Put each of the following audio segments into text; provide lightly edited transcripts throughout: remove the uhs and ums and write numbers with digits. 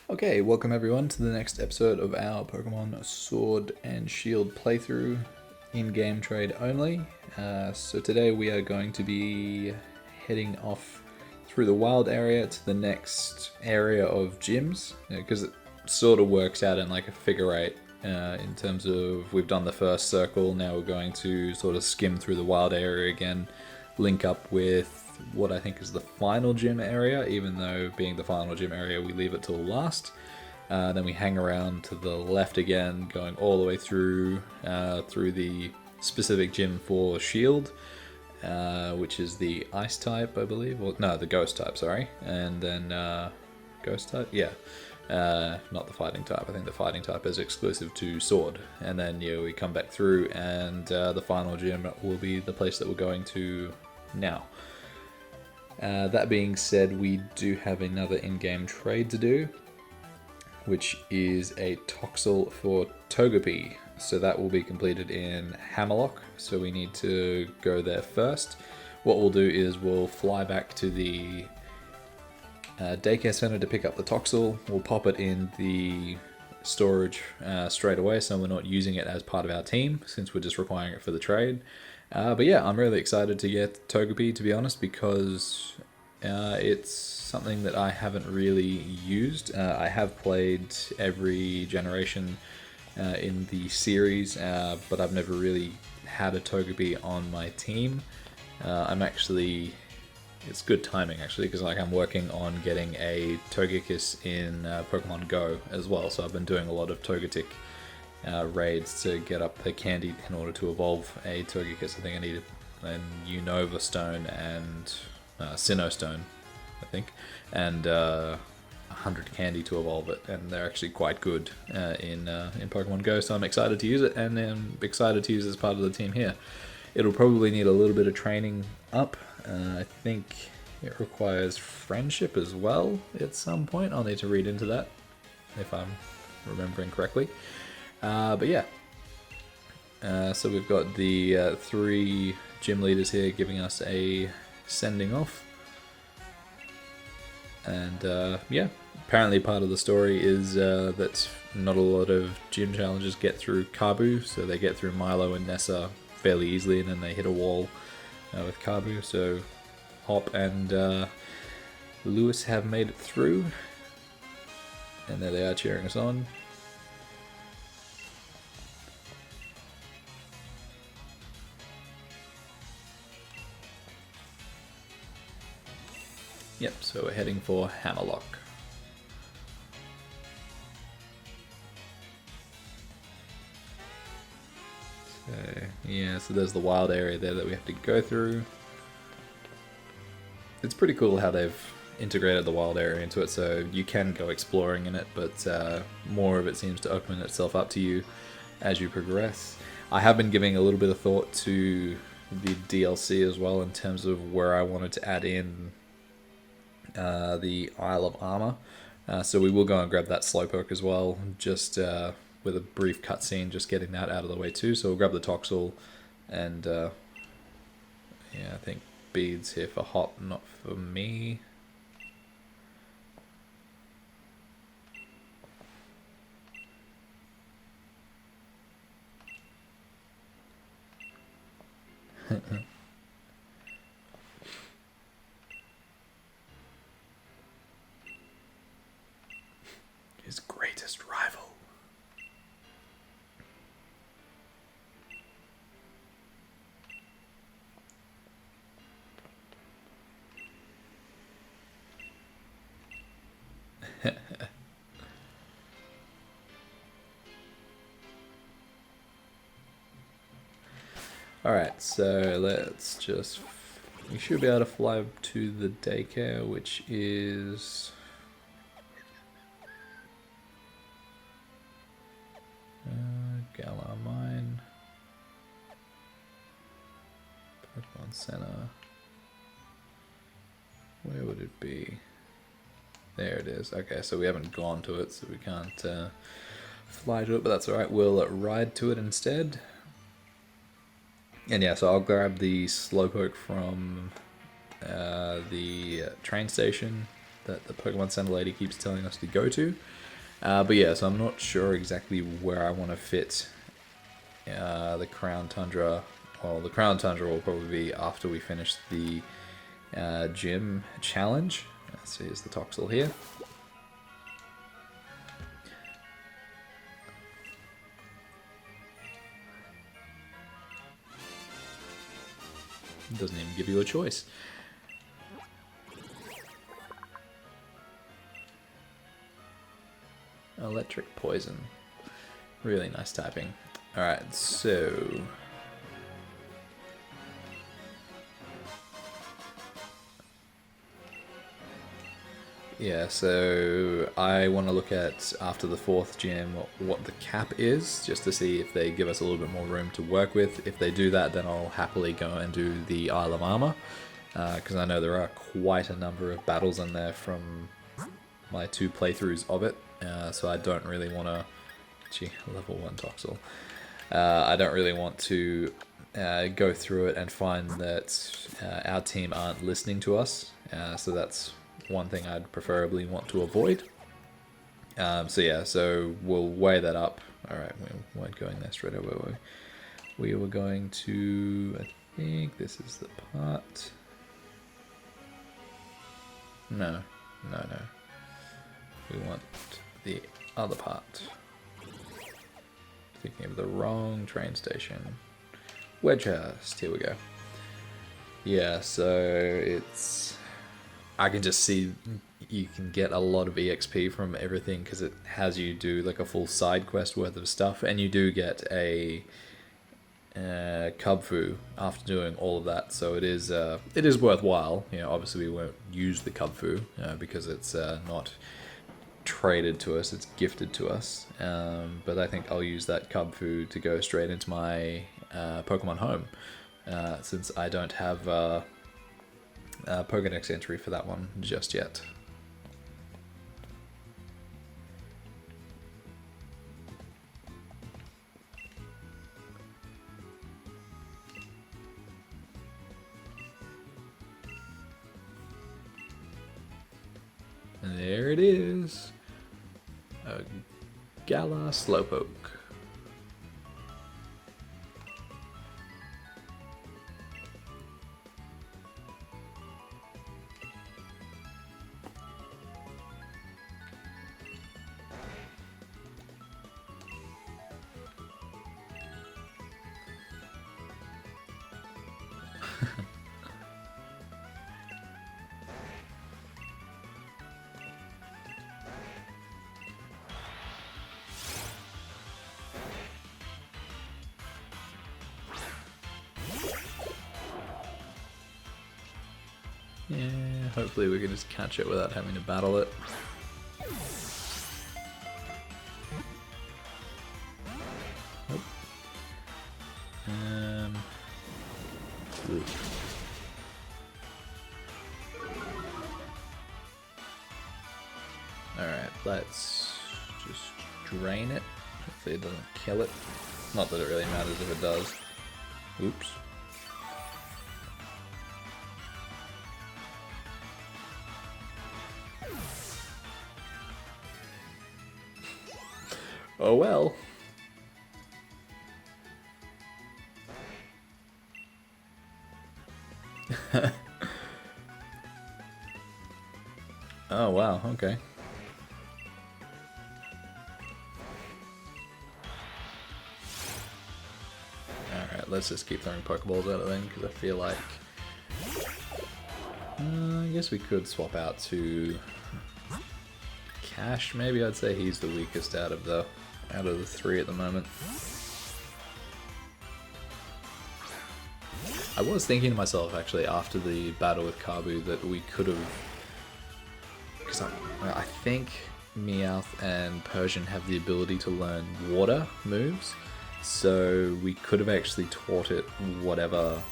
Okay, welcome everyone to the next episode of our Pokemon Sword and Shield playthrough, in-game trade only. So today we are going to be heading off through the wild area to the next area of gyms, because it sort of works out in like a figure eight in terms of we've done the first circle, now we're going to sort of skim through the wild area again, link up with what I think is the final gym area, even though being the final gym area we leave it till last. Then we hang around to the left again, going all the way through the specific gym for Shield, which is the Ice type, I believe. Well, no, the Ghost type, sorry. And then Ghost type, yeah. Not the Fighting type. I think the Fighting type is exclusive to Sword. And then we come back through, and the final gym will be the place that we're going to now. That being said, we do have another in-game trade to do, which is a Toxel for Togepi. So that will be completed in Hammerlock, so we need to go there first. What we'll do is we'll fly back to the daycare center to pick up the Toxel. We'll pop it in the storage straight away, so we're not using it as part of our team, since we're just requiring it for the trade. But yeah, I'm really excited to get Togepi, to be honest, because it's something that I haven't really used. I have played every generation in the series, but I've never really had a Togepi on my team. It's good timing actually, because I'm working on getting a Togekiss in Pokemon Go as well, so I've been doing a lot of Togetic raids to get up the candy in order to evolve a Togekiss. I think I need a Unova Stone and Sinnoh Stone, I think, and 100 candy to evolve it, and they're actually quite good in Pokemon Go, so I'm excited to use it, and I'm excited to use it as part of the team here. It'll probably need a little bit of training up. I think it requires friendship as well at some point. I'll need to read into that if I'm remembering correctly. But yeah, so we've got the 3 gym leaders here giving us a sending off. And yeah, apparently part of the story is that not a lot of gym challenges get through Kabu, so they get through Milo and Nessa fairly easily, and then they hit a wall with Kabu. So Hop and Lewis have made it through, and there they are cheering us on. Yep, so we're heading for Hammerlock. So, yeah, so there's the wild area there that we have to go through. It's pretty cool how they've integrated the wild area into it, so you can go exploring in it, but more of it seems to open itself up to you as you progress. I have been giving a little bit of thought to the DLC as well, in terms of where I wanted to add in the Isle of Armor. So we will go and grab that Slowpoke as well, just with a brief cutscene, just getting that out of the way too. So we'll grab the Toxel, and yeah, I think beads here for Hop, not for me. His greatest rival. Alright, so let's just... We should be able to fly to the daycare, which is... Galar Mine. Pokemon Center. Where would it be? There it is. Okay, so we haven't gone to it, so we can't fly to it, but that's alright. We'll ride to it instead. And yeah, so I'll grab the Slowpoke from the train station, that the Pokemon Center lady keeps telling us to go to. But yeah, so I'm not sure exactly where I want to fit the Crown Tundra. Well, the Crown Tundra will probably be after we finish the gym challenge. So here's the Toxel here. It doesn't even give you a choice. Electric Poison. Really nice typing. Alright, so... yeah, so I want to look at, after the 4th gym, what the cap is, just to see if they give us a little bit more room to work with. If they do that, then I'll happily go and do the Isle of Armor, because I know there are quite a number of battles in there from my 2 playthroughs of it, so I don't really want to... Gee, level 1 Toxel. I don't really want to go through it and find that our team aren't listening to us, so that's one thing I'd preferably want to avoid. So yeah, so we'll weigh that up. Alright, we weren't going there straight away. We were going to, I think this is the part. No. We want the other part. Thinking of the wrong train station. Wedgehurst, here we go. Yeah, so it's... I can just see you can get a lot of EXP from everything because it has you do like a full side quest worth of stuff, and you do get a Kabu after doing all of that. So it is worthwhile. You know, obviously we won't use the Kabu because it's not traded to us; it's gifted to us. But I think I'll use that Kabu to go straight into my Pokemon home since I don't have. Pokedex entry for that one just yet. And there it is. A Galar Slowpoke. Yeah, hopefully we can just catch it without having to battle it. Nope. Alright, let's just drain it. Hopefully it doesn't kill it. Not that it really matters if it does. Oops. Oh well. Oh wow, okay. Alright, let's just keep throwing Pokeballs at it then, because I feel like... I guess we could swap out to... Cash, maybe. I'd say he's the weakest out of the 3 at the moment. I was thinking to myself actually after the battle with Kabu that we could have, because I think Meowth and Persian have the ability to learn water moves, so we could have actually taught it whatever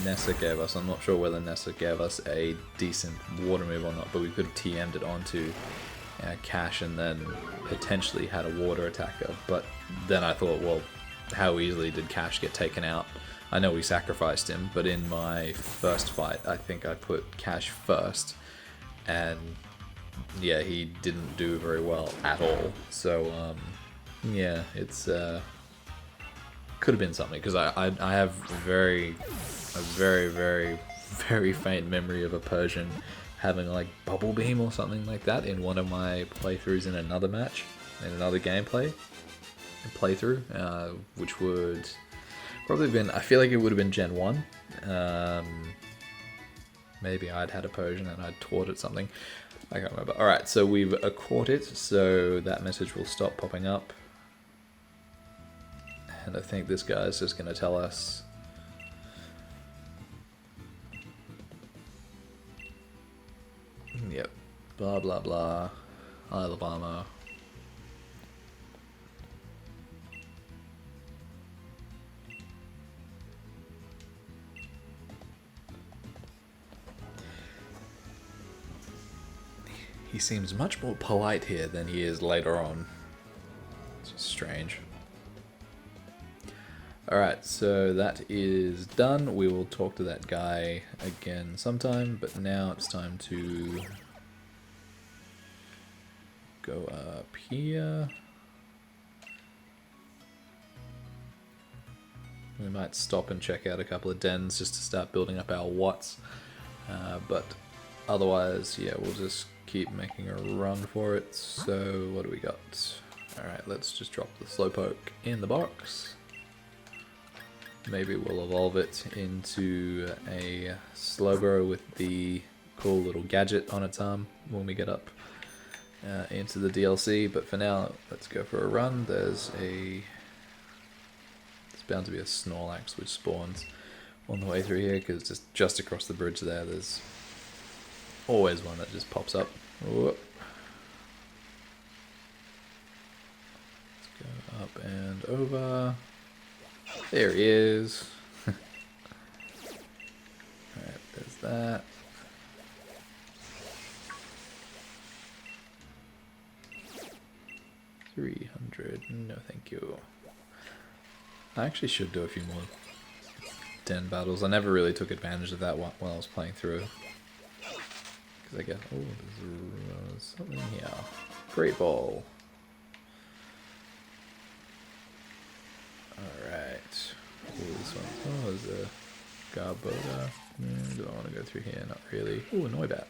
Nessa gave us. I'm not sure whether Nessa gave us a decent water move or not, but we could have TM'd it onto Cash and then potentially had a water attacker. But then I thought, well, how easily did Cash get taken out? I know we sacrificed him, but in my first fight I think I put Cash first, and yeah, he didn't do very well at all. So yeah, it's could have been something, because I have a very very faint memory of a Persian having like bubble beam or something like that in one of my playthroughs in another match, in another playthrough, which would probably have been, I feel like it would have been Gen 1. Maybe I'd had a Persian and I'd taught it something. I can't remember. Alright, so we've caught it, so that message will stop popping up. And I think this guy's just going to tell us... Yep. Blah, blah, blah. Isle of Armor. He seems much more polite here than he is later on. It's just strange. Alright, so that is done. We will talk to that guy again sometime, but now it's time to go up here. We might stop and check out a couple of dens just to start building up our watts, but otherwise, yeah, we'll just keep making a run for it. So what do we got? Alright, let's just drop the Slowpoke in the box. Maybe we'll evolve it into a Slowbro with the cool little gadget on its arm when we get up into the DLC. But for now, let's go for a run. There's bound to be a Snorlax which spawns on the way through here, because just across the bridge there's always one that just pops up. Whoop. Let's go up and over. There he is. Alright, there's that. $300. No, thank you. I actually should do a few more den battles. I never really took advantage of that while I was playing through. Because I guess, oh, there's something here. Great Ball. Alright. This one. Oh, there's a Garboda. Do I want to go through here? Not really. Ooh, a Noibat.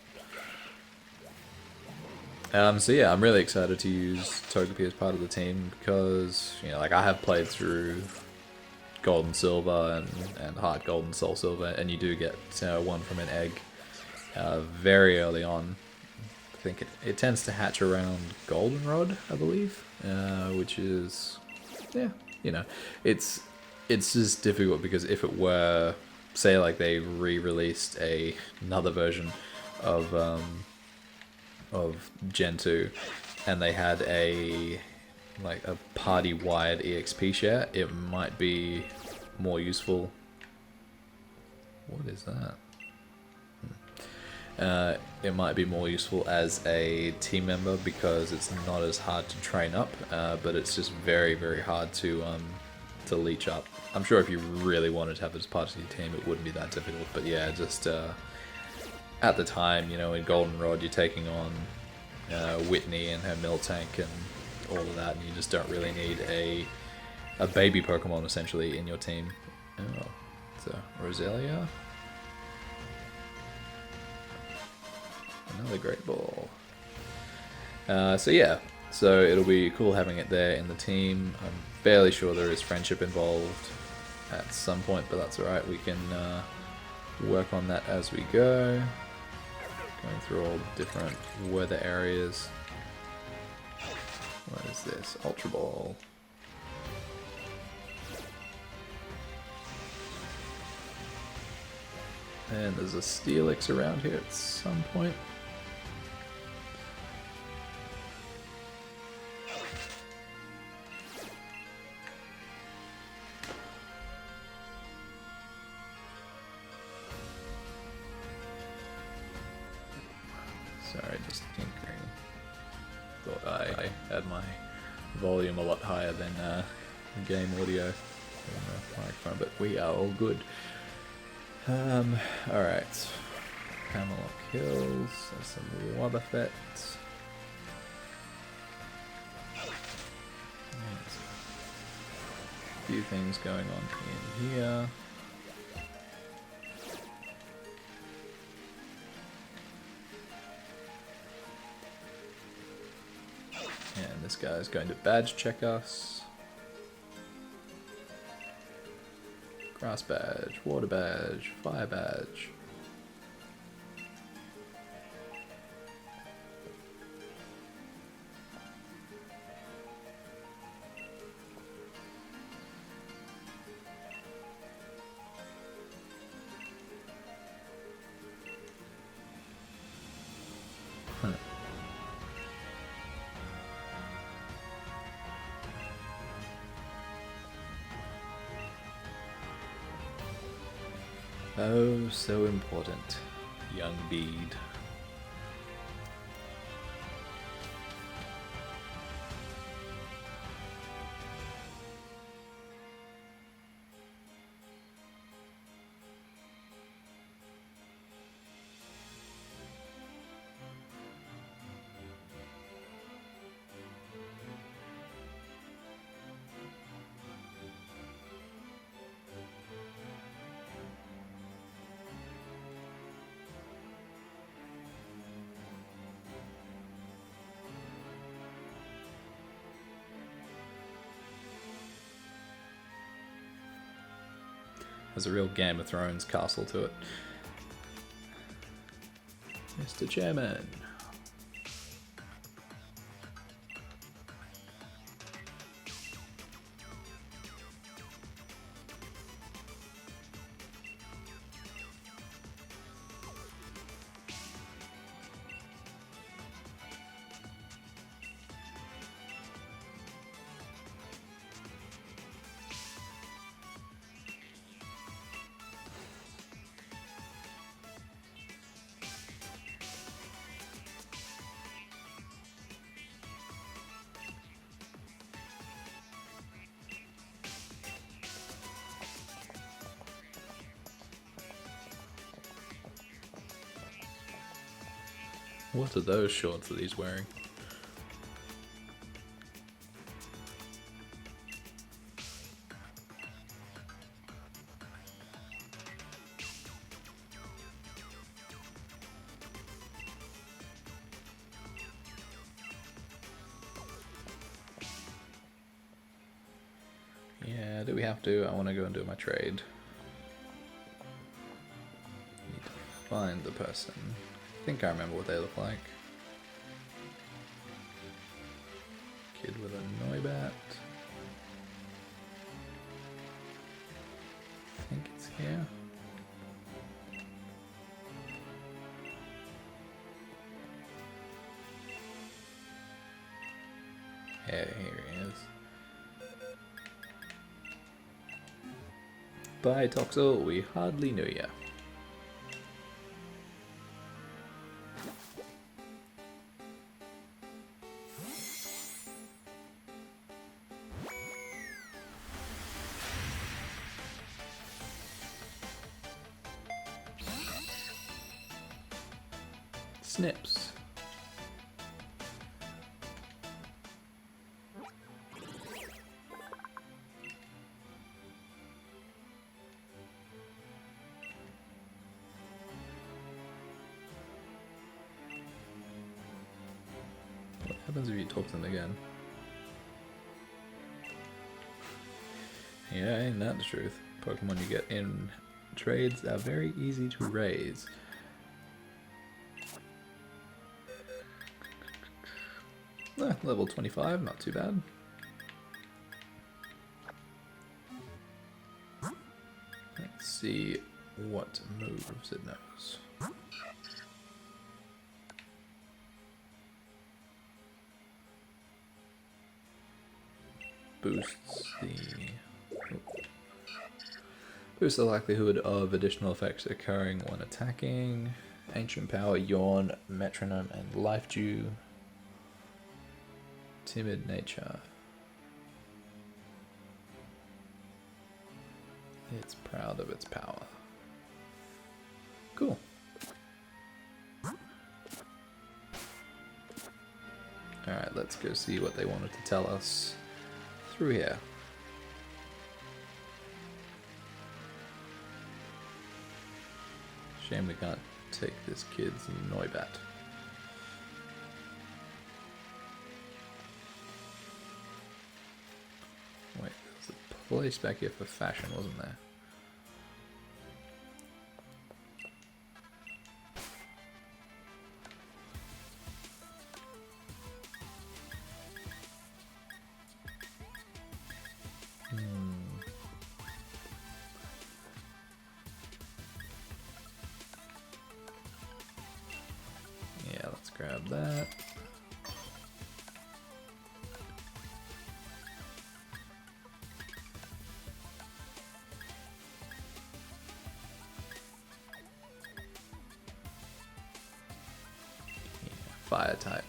So yeah, I'm really excited to use Togepi as part of the team, because, you know, like, I have played through Gold and Silver and Heart Gold and Soul Silver, and you do get one from an egg very early on. I think it tends to hatch around Goldenrod, I believe, which is, yeah, you know, it's just difficult, because if it were, say, like, they re-released another version of Gen 2, and they had a party-wide EXP share, it might be more useful. What is that? It might be more useful as a team member, because it's not as hard to train up, but it's just very, very hard to leech up. I'm sure if you really wanted to have it as part of your team, it wouldn't be that difficult, but yeah, just at the time, you know, in Goldenrod, you're taking on Whitney and her Miltank and all of that, and you just don't really need a baby Pokemon, essentially, in your team. Oh, it's a Roselia. Another Great Ball. So yeah, so it'll be cool having it there in the team. I'm fairly sure there is friendship involved at some point, but that's alright, we can work on that as we go. Going through all different weather areas. What is this? Ultra Ball. And there's a Steelix around here at some point. Sorry, just tinkering. Thought I had my volume a lot higher than game audio on the microphone, but we are all good. Alright. Hammerlock Hills, there's some Wobbuffet. A few things going on in here. And this guy's going to badge check us. Grass badge, water badge, fire badge. Oh, so important, young bead. Has a real Game of Thrones castle to it. Mr. Chairman. What are those shorts that he's wearing? Yeah, do we have to? I want to go and do my trade. Need to find the person. I think I remember what they look like. Kid with a Noibat. I think it's here. Yeah, here he is. Bye, Toxel. We hardly knew ya. Snips. What happens if you talk to them again? Yeah, ain't that the truth? Pokemon you get in trades are very easy to raise. Level 25, not too bad. Let's see what moves it knows. Boosts the likelihood of additional effects occurring when attacking. Ancient Power, Yawn, Metronome, and Life Dew. Timid Nature. It's proud of its power. Cool. go see what they wanted to tell us through here. Shame we can't take this kid's Noibat. Wait, there was a place back here for fashion, wasn't there? Yeah, let's grab that. Yeah, fire type.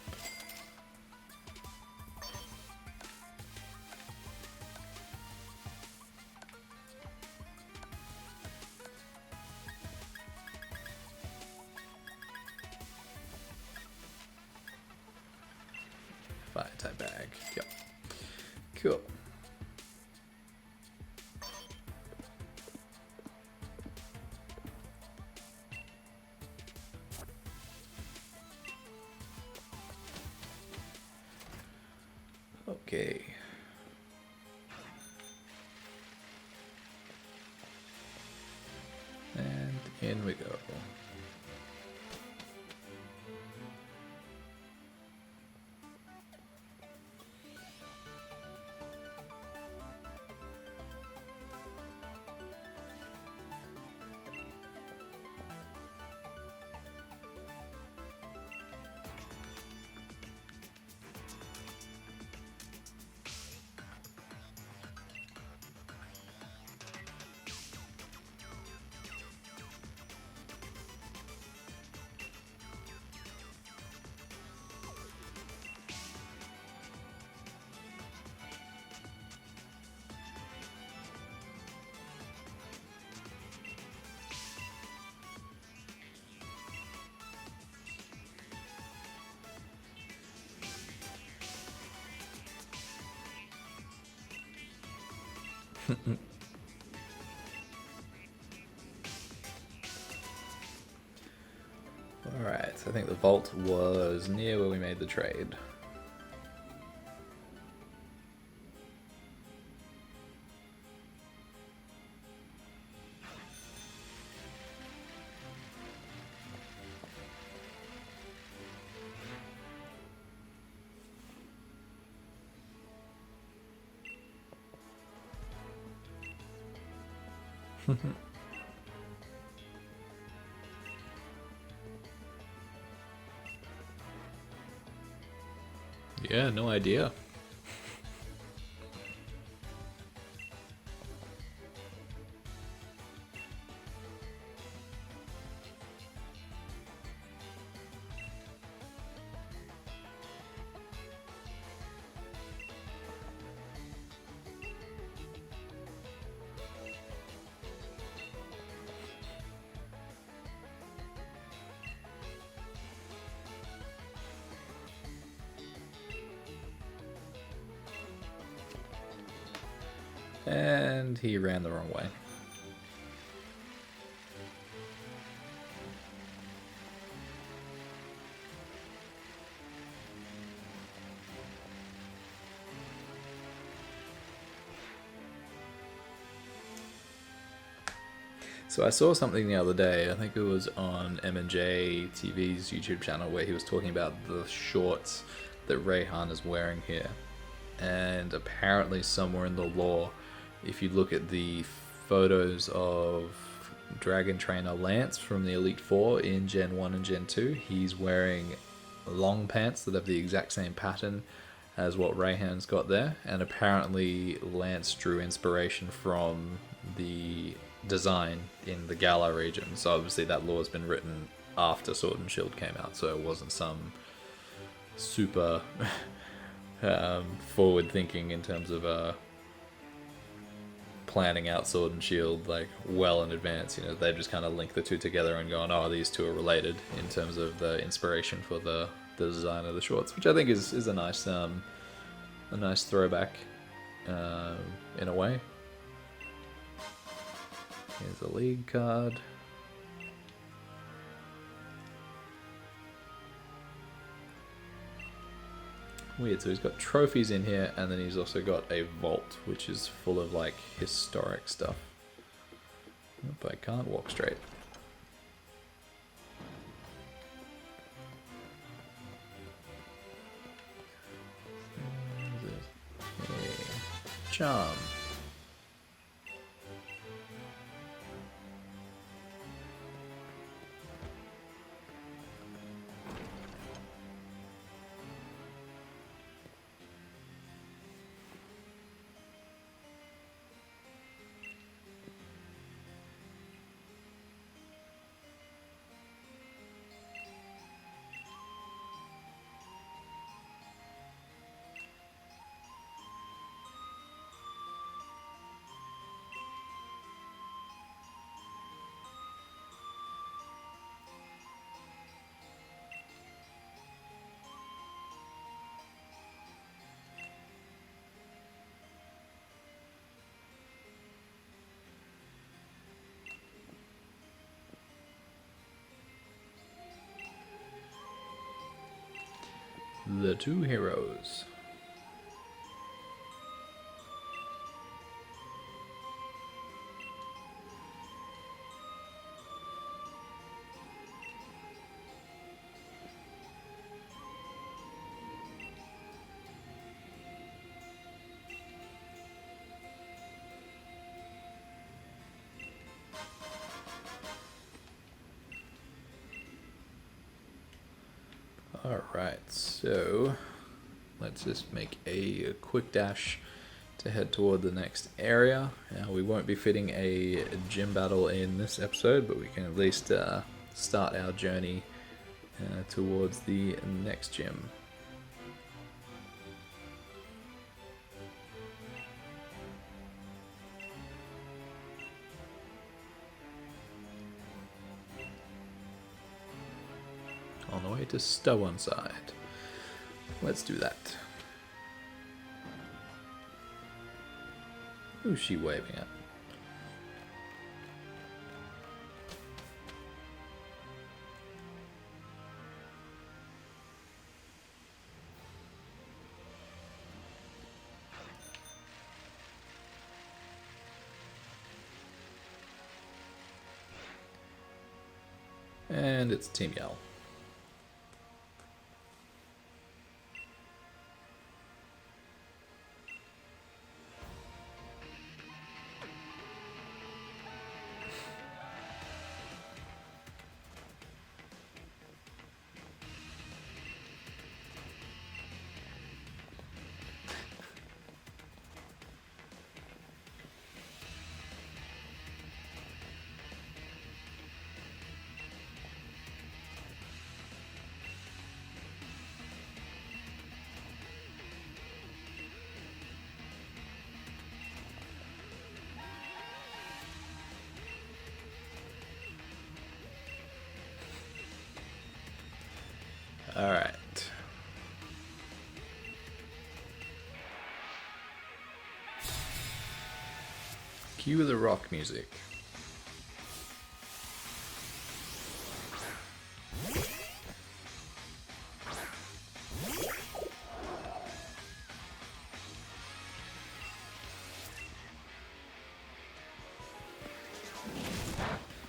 Fire type bag. Yep. Cool. Okay. And in we go. Alright, so I think the vault was near where we made the trade. Yeah, no idea. And he ran the wrong way. So I saw something the other day, I think it was on M&J TV's YouTube channel, where he was talking about the shorts that Rayhan is wearing here. And apparently somewhere in the lore, if you look at the photos of Dragon Trainer Lance from the Elite Four in Gen 1 and Gen 2, he's wearing long pants that have the exact same pattern as what Rayhan's got there. And apparently Lance drew inspiration from the design in the Galar region. So obviously that lore has been written after Sword and Shield came out, so it wasn't some super forward thinking in terms of planning out Sword and Shield like well in advance. You know, they just kind of link the two together and going, oh, these two are related in terms of the inspiration for the the design of the shorts, which I think is a nice throwback in a way. Here's a league card. Weird, so he's got trophies in here, and then he's also got a vault, which is full of like historic stuff. Nope, I can't walk straight. Okay. Charm. The two heroes. Alright, so let's just make a quick dash to head toward the next area. We won't be fitting a gym battle in this episode, but we can at least start our journey towards the next gym. On the way to Stowonside. Let's do that. Who's she waving at? And it's Team Yell. All right. Cue the rock music.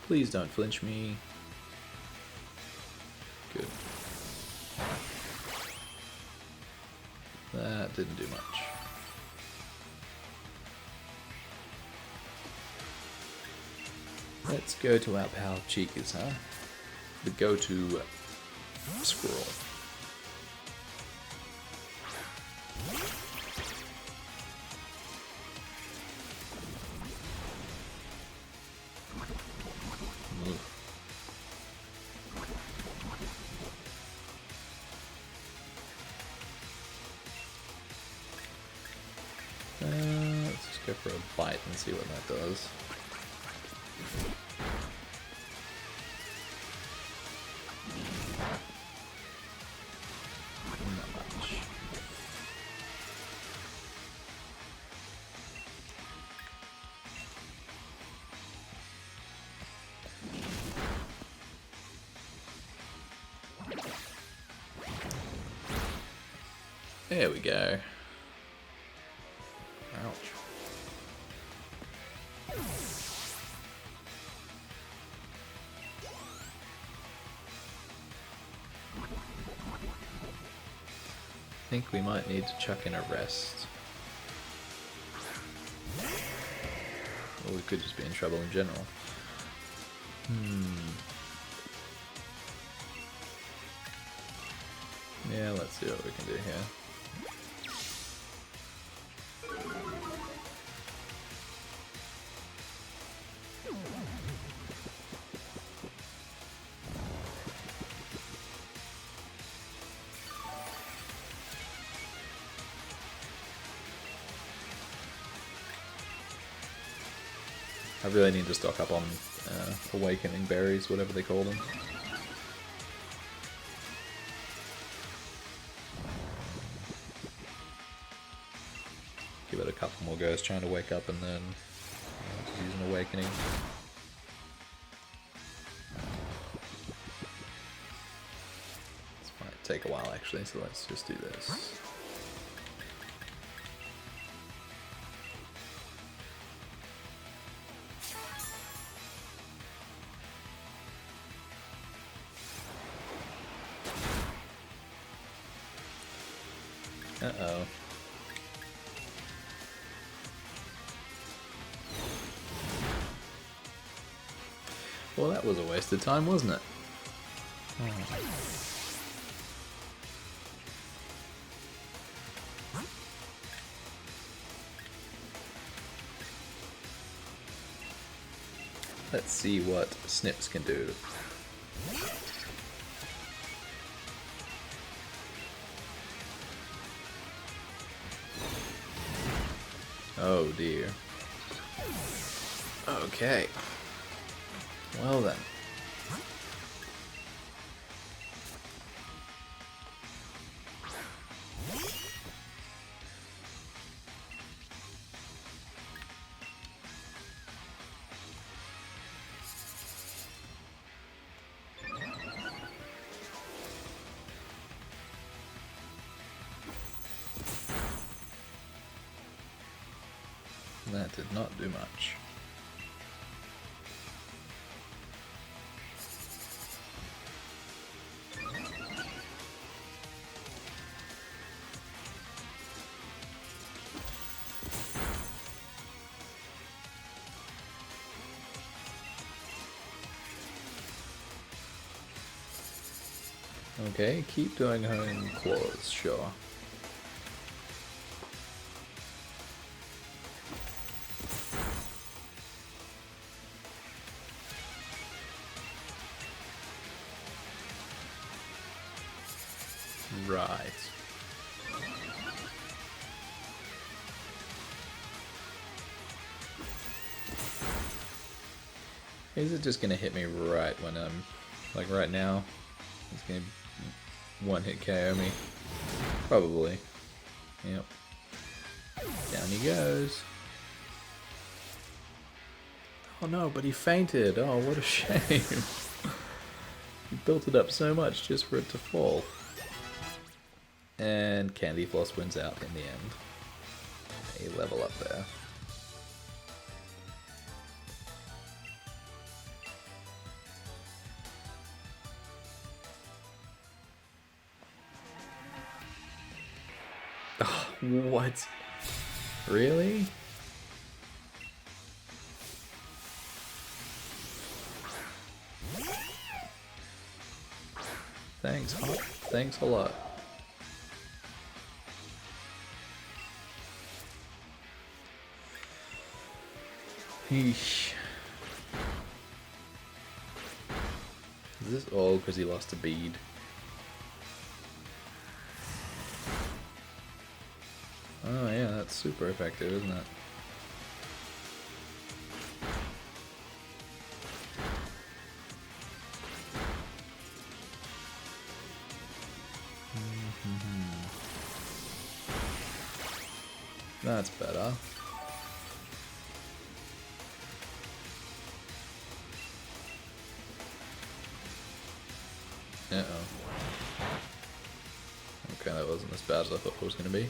Please don't flinch me. Good. That didn't do much. Let's go to our pal Cheekers, huh? The go-to squirrel. Let's just go for a bite and see what that does. There we go. Ouch. I think we might need to chuck in a rest. Or we could just be in trouble in general. Yeah, let's see what we can do here. I really need to stock up on awakening berries, whatever they call them. Give it a couple more goes trying to wake up and then use an awakening. This might take a while actually, so let's just do this. Uh-oh. Well, that was a waste of time, wasn't it? Let's see what Snips can do. Oh dear. Okay. Well then. That did not do much. Okay, keep doing home claws, sure. Right. Is it just gonna hit me right when I'm, like right now? It's gonna one hit KO me. Probably. Yep. Down he goes. Oh no, but he fainted. Oh, what a shame. He built it up so much just for it to fall. And Candy Floss wins out in the end. A level up there. Oh, what? Really? Thanks, Hop. Thanks a lot. Eesh. Is this all because he lost a bead? Oh yeah, that's super effective, isn't it? That's better. Uh-oh. Okay, that wasn't wasn't as bad as I thought it was going to be.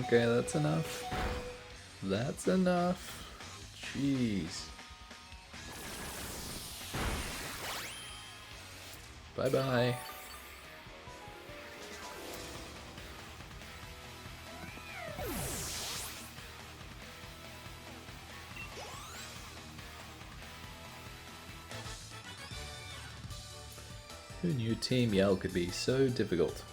Okay, that's enough. That's enough. Jeez. Bye-bye. Who knew Team Yell could be so difficult?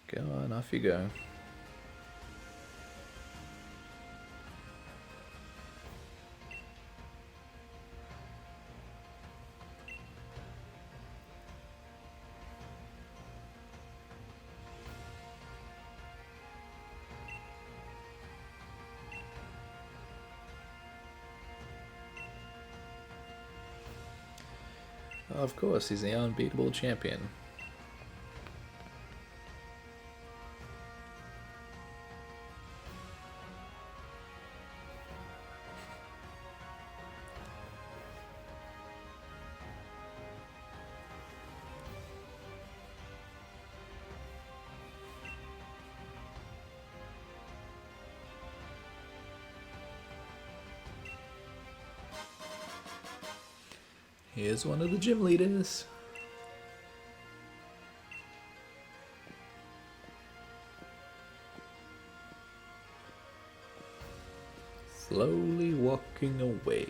Go on, off you go. Of course, he's the unbeatable champion. Here's one of the gym leaders. Slowly walking away.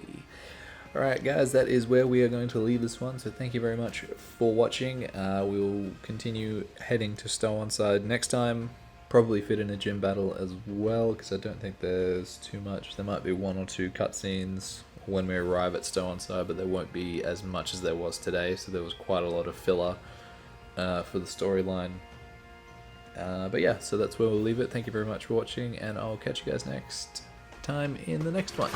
Alright guys, that is where we are going to leave this one, so thank you very much for watching. We will continue heading to Stowonside next time, probably fit in a gym battle as well, because I don't think there's too much. There might be one or two cutscenes when we arrive at Stowonside, but there won't be as much as there was today, so there was quite a lot of filler for the storyline. But yeah, so that's where we'll leave it. Thank you very much for watching, and I'll catch you guys next time in the next one.